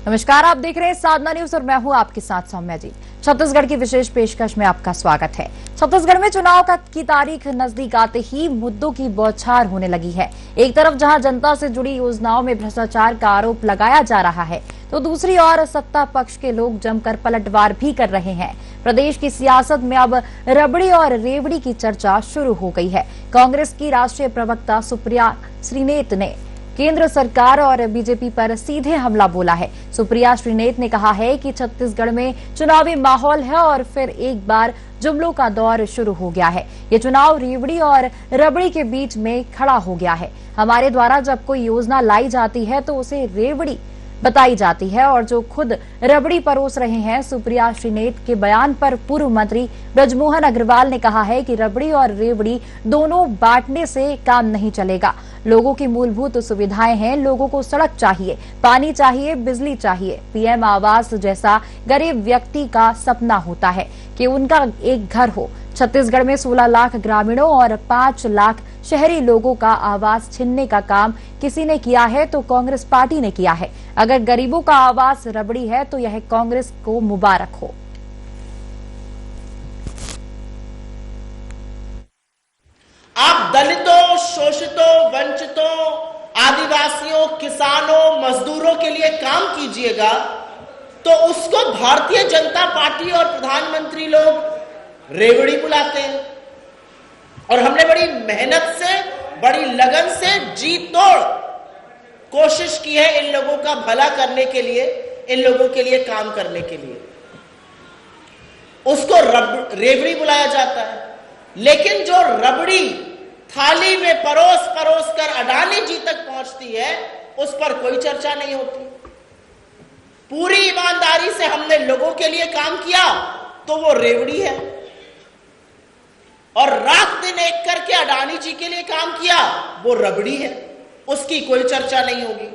नमस्कार, आप देख रहे हैं साधना न्यूज और मैं हूं आपके साथ सौम्या जी। छत्तीसगढ़ की विशेष पेशकश में आपका स्वागत है। छत्तीसगढ़ में चुनाव की तारीख नजदीक आते ही मुद्दों की बौछार होने लगी है। एक तरफ जहां जनता से जुड़ी योजनाओं में भ्रष्टाचार का आरोप लगाया जा रहा है, तो दूसरी ओर सत्ता पक्ष के लोग जमकर पलटवार भी कर रहे हैं। प्रदेश की सियासत में अब रबड़ी और रेवड़ी की चर्चा शुरू हो गई है। कांग्रेस की राष्ट्रीय प्रवक्ता सुप्रिया श्रीनेत ने केंद्र सरकार और बीजेपी पर सीधे हमला बोला है। सुप्रिया श्रीनेत ने कहा है कि छत्तीसगढ़ में चुनावी माहौल है और फिर एक बार जुमलों का दौर शुरू हो गया है। ये चुनाव रेवड़ी और रबड़ी के बीच में खड़ा हो गया है। हमारे द्वारा जब कोई योजना लाई जाती है तो उसे रेवड़ी बताई जाती है और जो खुद रबड़ी परोस रहे हैं। सुप्रिया श्रीनेत के बयान पर पूर्व मंत्री ब्रजमोहन अग्रवाल ने कहा है कि रबड़ी और रेवड़ी दोनों बांटने से काम नहीं चलेगा। लोगों की मूलभूत सुविधाएं हैं, लोगों को सड़क चाहिए, पानी चाहिए, बिजली चाहिए। पीएम आवास जैसा गरीब व्यक्ति का सपना होता है कि उनका एक घर हो। छत्तीसगढ़ में 16 लाख ग्रामीणों और 5 लाख शहरी लोगों का आवास छीनने का काम किसी ने किया है तो कांग्रेस पार्टी ने किया है। अगर गरीबों का आवास रबड़ी है तो यह कांग्रेस को मुबारक हो। आप दलितों, शोषितों, वंचितों, आदिवासियों, किसानों, मजदूरों के लिए काम कीजिएगा तो उसको भारतीय जनता पार्टी और प्रधानमंत्री लोग रेवड़ी बुलाते हैं। और हमने बड़ी मेहनत से, बड़ी लगन से जी तोड़ कोशिश की है इन लोगों का भला करने के लिए, इन लोगों के लिए काम करने के लिए। उसको रेवड़ी बुलाया जाता है, लेकिन जो रबड़ी थाली में परोस परोस कर अडानी जी तक पहुंचती है उस पर कोई चर्चा नहीं होती। पूरी ईमानदारी से हमने लोगों के लिए काम किया तो वो रेवड़ी है, और रात दिन एक करके अडानी जी के लिए काम किया वो रबड़ी है, उसकी कोई चर्चा नहीं होगी।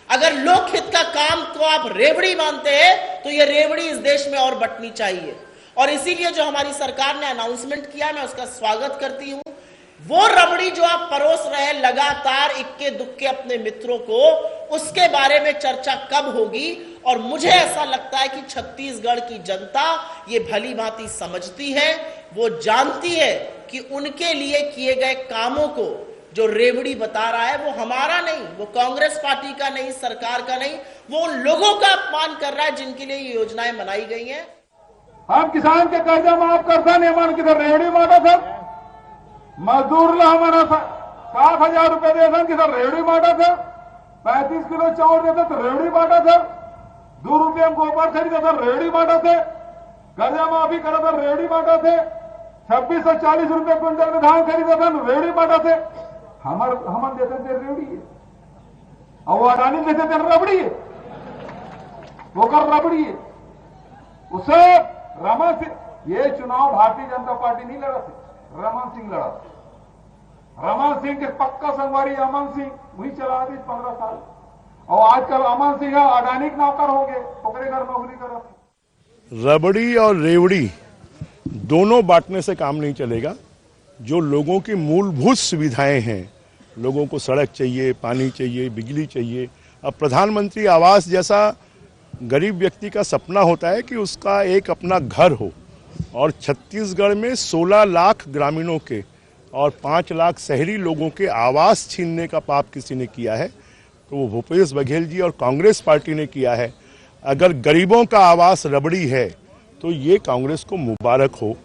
अगर लोकहित का काम को आप रेवड़ी मानते हैं तो ये रेवड़ी इस देश में और बंटनी चाहिए। और इसीलिए जो हमारी सरकार ने अनाउंसमेंट किया, मैं उसका स्वागत करती हूं। वो रबड़ी जो आप परोस रहे हैं लगातार इक्के दुक्के अपने मित्रों को, उसके बारे में चर्चा कब होगी? और मुझे ऐसा लगता है कि छत्तीसगढ़ की जनता ये भली भांति समझती है, वो जानती है कि उनके लिए किए गए कामों को जो रेवड़ी बता रहा है वो हमारा नहीं, वो कांग्रेस पार्टी का नहीं, सरकार का नहीं, वो उन लोगों का अपमान कर रहा है जिनके लिए ये योजनाएं बनाई गई हैं। हम किसान के कर्जा माफ करता नहीं, मन किधर रेवड़ी बांटा था, मजदूर ला हमारा 7,000 रुपए दे किधर रेवड़ी बांटा था, 35 किलो चावल देते तो रेवड़ी बांटा था, 2 रुपये में गोबर खरीदा था, रेवड़ी बांटा थे, कर्जा माफी करा था, रेवड़ी बांटा थे, 26 से 40 रुपए क्विंटल में धान खरीदा था, रेवड़ी बांटा थे। हम देते थे रेवड़ी है, और वो अडानी देते थे रबड़ी है, वो कर रबड़ी है। उसे रमन सिंह, ये चुनाव भारतीय जनता पार्टी नहीं लड़ा थे, रमन सिंह लड़ा। रमन सिंह के पक्का संगवारी अमन सिंह वही चला दी 15 साल, और आजकल अमन सिंह अडानी के नौकर हो गए, ओकरे घर नौकरी कर। रबड़ी और रेवड़ी दोनों बांटने से काम नहीं चलेगा। जो लोगों की मूलभूत सुविधाएं हैं, लोगों को सड़क चाहिए, पानी चाहिए, बिजली चाहिए। अब प्रधानमंत्री आवास जैसा गरीब व्यक्ति का सपना होता है कि उसका एक अपना घर हो, और छत्तीसगढ़ में 16 लाख ग्रामीणों के और 5 लाख शहरी लोगों के आवास छीनने का पाप किसी ने किया है तो वो भूपेश बघेल जी और कांग्रेस पार्टी ने किया है। अगर गरीबों का आवास रबड़ी है तो ये कांग्रेस को मुबारक हो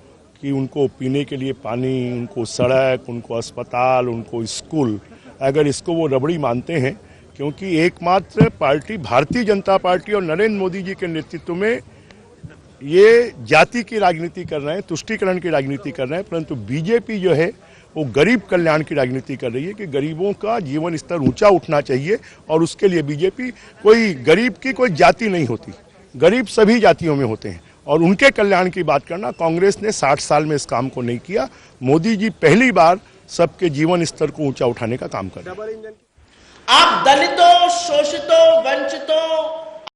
कि उनको पीने के लिए पानी, उनको सड़क, उनको अस्पताल, उनको स्कूल, अगर इसको वो रबड़ी मानते हैं, क्योंकि एकमात्र पार्टी भारतीय जनता पार्टी और नरेंद्र मोदी जी के नेतृत्व में ये जाति की राजनीति कर रहे हैं, तुष्टीकरण की राजनीति कर रहे हैं, परंतु बीजेपी जो है वो गरीब कल्याण की राजनीति कर रही है कि गरीबों का जीवन स्तर ऊंचा उठना चाहिए। और उसके लिए बीजेपी, कोई गरीब की कोई जाति नहीं होती, गरीब सभी जातियों में होते हैं, और उनके कल्याण की बात करना कांग्रेस ने 60 साल में इस काम को नहीं किया। मोदी जी पहली बार सबके जीवन स्तर को ऊंचा उठाने का काम कर रहे हैं। आप दलितों, शोषितों, वंचितों,